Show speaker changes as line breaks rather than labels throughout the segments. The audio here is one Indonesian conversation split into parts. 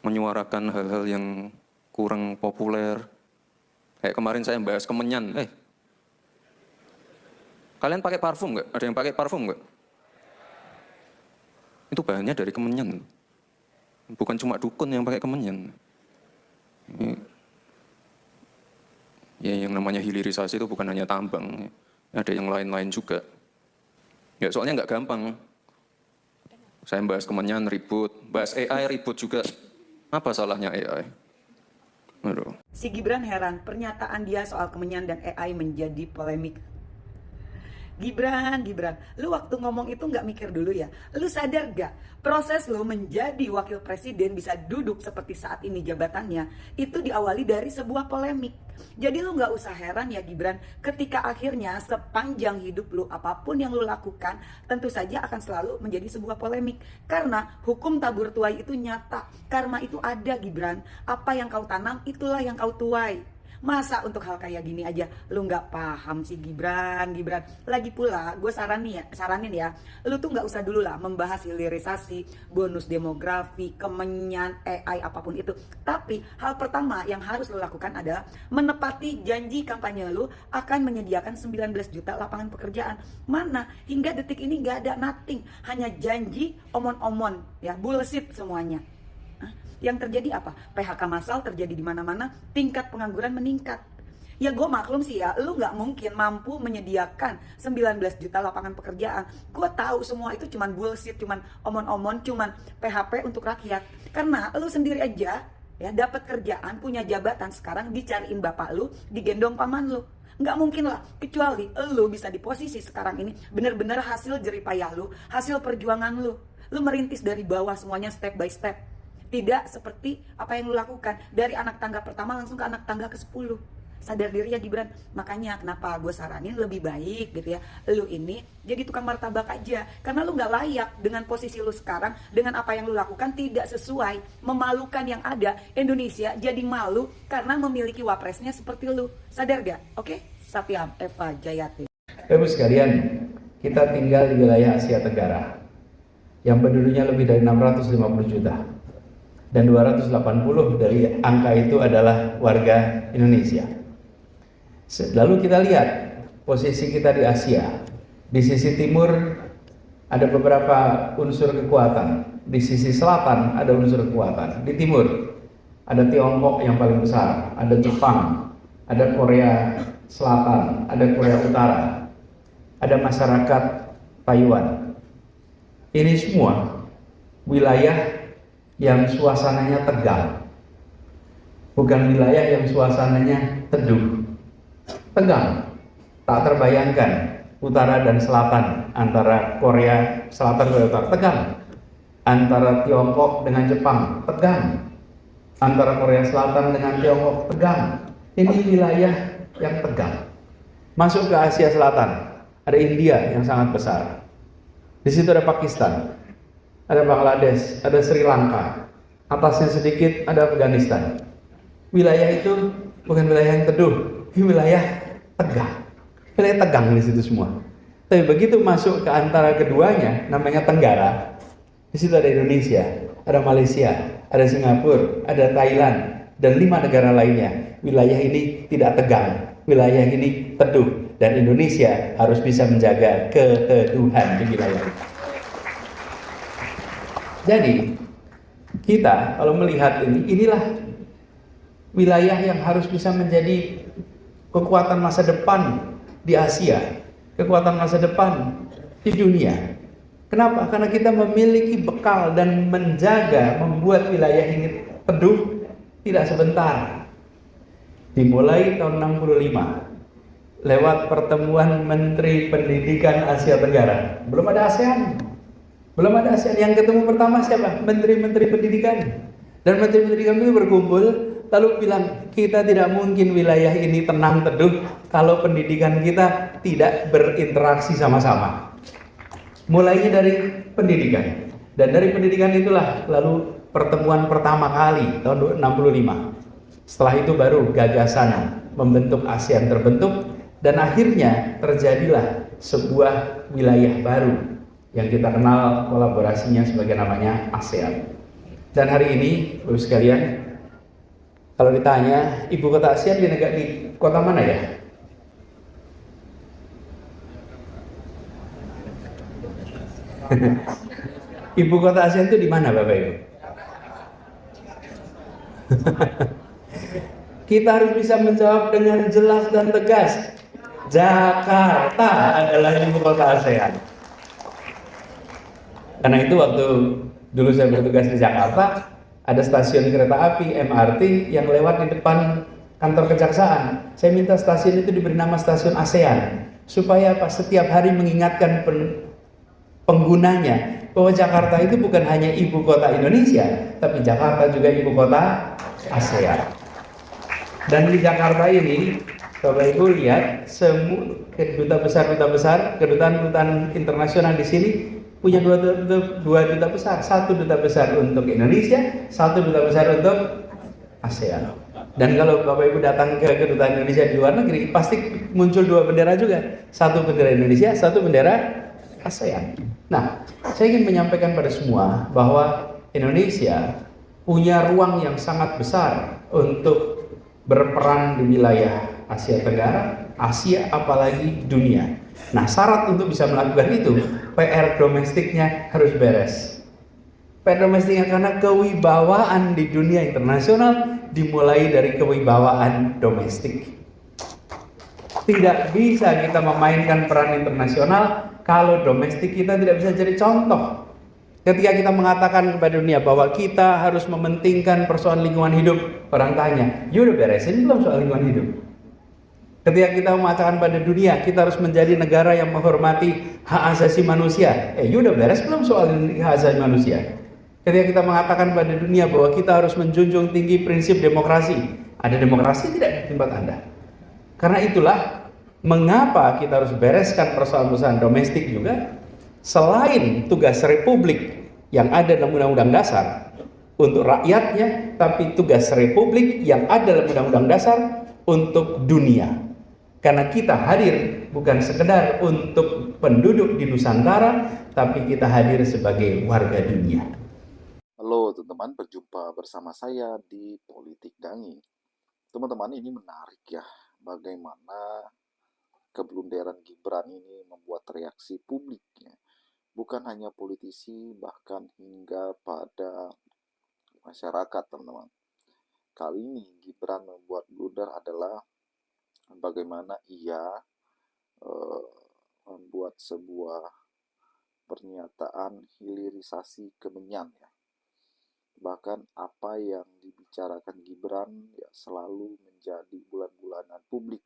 menyuarakan hal-hal yang kurang populer. Kayak kemarin saya bahas kemenyan. Kalian pakai parfum nggak? Ada yang pakai parfum nggak? Itu bahannya dari kemenyan. Bukan cuma dukun yang pakai kemenyan. Ya, yang namanya hilirisasi itu bukan hanya tambang. Ada yang lain-lain juga. Ya, soalnya nggak gampang. Saya bahas kemenyan ribut, bahas AI ribut juga. Apa salahnya AI? Aduh.
Si Gibran heran, pernyataan dia soal kemenyan dan AI menjadi polemik. Gibran, lu waktu ngomong itu nggak mikir dulu ya? Lu sadar gak? Proses lu menjadi wakil presiden bisa duduk seperti saat ini jabatannya, itu diawali dari sebuah polemik. Jadi lu nggak usah heran ya Gibran, ketika akhirnya sepanjang hidup lu apapun yang lu lakukan, tentu saja akan selalu menjadi sebuah polemik. Karena hukum tabur tuai itu nyata, karma itu ada Gibran. Apa yang kau tanam, itulah yang kau tuai. Masa untuk hal kayak gini aja lu nggak paham sih Gibran. Lagi pula gue saranin ya, lu tuh nggak usah dulu lah membahas hilirisasi, bonus demografi, kemenyan, AI apapun itu. Tapi hal pertama yang harus lu lakukan adalah menepati janji kampanye lu akan menyediakan 19 juta lapangan pekerjaan. Mana hingga detik ini nggak ada, nothing, hanya janji omon-omon ya, bullshit semuanya. Yang terjadi apa? PHK massal terjadi di mana-mana, tingkat pengangguran meningkat. Ya gue maklum sih ya, lu gak mungkin mampu menyediakan 19 juta lapangan pekerjaan. Gue tahu semua itu cuman bullshit, cuman omon-omon, cuman PHP untuk rakyat. Karena lu sendiri aja ya dapat kerjaan, punya jabatan, sekarang dicariin bapak lu, digendong paman lu. Nggak mungkin lah, kecuali lu bisa di posisi sekarang ini bener-bener hasil jeripayah lu, hasil perjuangan lu. Lu merintis dari bawah semuanya step by step. Tidak seperti apa yang lu lakukan dari anak tangga pertama langsung ke anak tangga ke-10. Sadar diri ya Gibran. Makanya kenapa gue saranin lebih baik gitu ya, lu ini jadi tukang martabak aja. Karena lu gak layak dengan posisi lu sekarang, dengan apa yang lu lakukan tidak sesuai, memalukan yang ada. Indonesia jadi malu karena memiliki wapresnya seperti lu. Sadar gak? Oke? Satyam Eva Jayati.
Ibu sekalian, kita tinggal di wilayah Asia Tenggara yang penduduknya lebih dari 650 juta. Dan 280 dari angka itu adalah warga Indonesia. Lalu kita lihat posisi kita di Asia. Di sisi timur ada beberapa unsur kekuatan, di sisi selatan ada unsur kekuatan. Di timur ada Tiongkok yang paling besar, ada Jepang, ada Korea Selatan, ada Korea Utara, ada masyarakat Taiwan. Ini semua wilayah yang suasananya tegang, bukan wilayah yang suasananya teduh. Tegang, tak terbayangkan utara dan selatan, antara Korea Selatan dan Utara tegang, antara Tiongkok dengan Jepang tegang, antara Korea Selatan dengan Tiongkok tegang. Ini wilayah yang tegang. Masuk ke Asia Selatan, ada India yang sangat besar. Di situ ada Pakistan, ada Bangladesh, ada Sri Lanka, atasnya sedikit ada Afghanistan. Wilayah itu bukan wilayah yang teduh, ini wilayah tegang. Wilayah tegang di situ semua. Tapi begitu masuk ke antara keduanya, namanya Tenggara. Di situ ada Indonesia, ada Malaysia, ada Singapura, ada Thailand, dan 5 negara lainnya. Wilayah ini tidak tegang, wilayah ini teduh, dan Indonesia harus bisa menjaga keteduhan di wilayah itu. Jadi kita kalau melihat ini, inilah wilayah yang harus bisa menjadi kekuatan masa depan di Asia, kekuatan masa depan di dunia. Kenapa? Karena kita memiliki bekal dan menjaga, membuat wilayah ini teduh tidak sebentar. Dimulai tahun 65 lewat pertemuan Menteri Pendidikan Asia Tenggara. Belum ada ASEAN. Belum ada ASEAN. Yang ketemu pertama siapa? Menteri-menteri pendidikan. Dan menteri pendidikan itu berkumpul lalu bilang, kita tidak mungkin wilayah ini tenang teduh kalau pendidikan kita tidak berinteraksi sama-sama. Mulainya dari pendidikan. Dan dari pendidikan itulah lalu pertemuan pertama kali tahun 65. Setelah itu baru gagasan membentuk ASEAN terbentuk, dan akhirnya terjadilah sebuah wilayah baru yang kita kenal kolaborasinya sebagai namanya ASEAN. Dan hari ini, Bapak sekalian, kalau ditanya ibu kota ASEAN di kota mana ya? Ibu kota ASEAN itu di mana, Bapak Ibu? Kita harus bisa menjawab dengan jelas dan tegas. Jakarta adalah ibu kota ASEAN. Karena itu waktu dulu saya bertugas di Jakarta, ada stasiun kereta api MRT yang lewat di depan kantor kejaksaan. Saya minta stasiun itu diberi nama stasiun ASEAN supaya pas setiap hari mengingatkan penggunanya bahwa Jakarta itu bukan hanya ibu kota Indonesia, tapi Jakarta juga ibu kota ASEAN. Dan di Jakarta ini, Bapak Ibu lihat, semua kedutaan internasional di sini punya dua duta besar, satu duta besar untuk Indonesia, satu duta besar untuk ASEAN. Dan kalau Bapak Ibu datang ke kedutaan Indonesia di luar negeri, pasti muncul dua bendera juga, satu bendera Indonesia, satu bendera ASEAN. Nah, saya ingin menyampaikan pada semua bahwa Indonesia punya ruang yang sangat besar untuk berperan di wilayah Asia Tenggara, Asia, apalagi dunia. Nah, syarat untuk bisa melakukan itu, PR domestiknya harus beres. PR domestiknya karena kewibawaan di dunia internasional dimulai dari kewibawaan domestik. Tidak bisa kita memainkan peran internasional kalau domestik kita tidak bisa jadi contoh. Ketika kita mengatakan kepada dunia bahwa kita harus mementingkan persoalan lingkungan hidup, orang tanya, "You udah beresin belum soal lingkungan hidup?" Ketika kita mengatakan pada dunia, kita harus menjadi negara yang menghormati hak asasi manusia, you udah beres belum soal hak asasi manusia? Ketika kita mengatakan pada dunia bahwa kita harus menjunjung tinggi prinsip demokrasi, ada demokrasi tidak di tempat Anda? Karena itulah mengapa kita harus bereskan persoalan-persoalan domestik juga. Selain tugas republik yang ada dalam Undang-Undang Dasar untuk rakyatnya, tapi tugas republik yang ada dalam Undang-Undang Dasar untuk dunia. Karena kita hadir bukan sekedar untuk penduduk di Nusantara, tapi kita hadir sebagai warga dunia.
Halo teman-teman, berjumpa bersama saya di Politik Dangi. Teman-teman, ini menarik ya, bagaimana keblunderan Gibran ini membuat reaksi publiknya. Bukan hanya politisi, bahkan hingga pada masyarakat, teman-teman. Kali ini Gibran membuat blunder adalah bagaimana ia membuat sebuah pernyataan hilirisasi kemenyan ya. Bahkan apa yang dibicarakan Gibran ya selalu menjadi bulan-bulanan publik.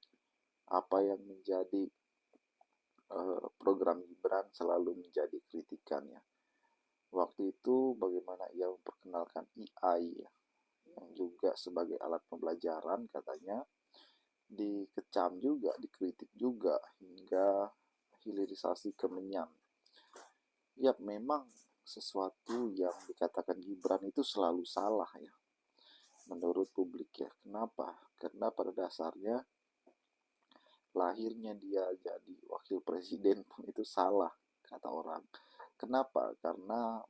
Apa yang menjadi program Gibran selalu menjadi kritikannya. Waktu itu bagaimana ia memperkenalkan AI ya, yang juga sebagai alat pembelajaran katanya, dikecam juga, dikritik juga, hingga hilirisasi kemenyan. Ya memang sesuatu yang dikatakan Gibran itu selalu salah ya, menurut publik ya. Kenapa? Karena pada dasarnya lahirnya dia jadi wakil presiden pun itu salah, kata orang. Kenapa? Karena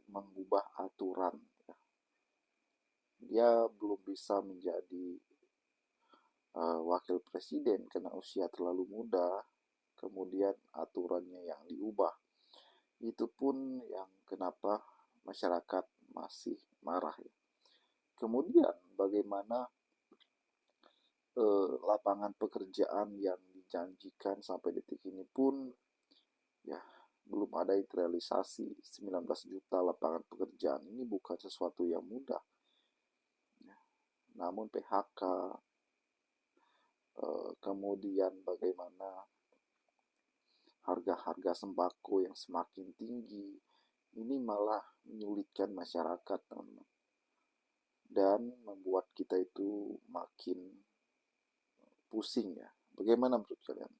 mengubah aturan ya. Dia belum bisa menjadi wakil presiden karena usia terlalu muda, kemudian aturannya yang diubah. Itu pun yang kenapa masyarakat masih marah ya. Kemudian bagaimana lapangan pekerjaan yang dijanjikan sampai detik ini pun ya belum ada yang terrealisasi. 19 juta lapangan pekerjaan ini bukan sesuatu yang mudah ya. Namun PHK, kemudian bagaimana harga-harga sembako yang semakin tinggi, ini malah menyulitkan masyarakat, teman-teman, dan membuat kita itu makin pusing ya. Bagaimana menurut kalian?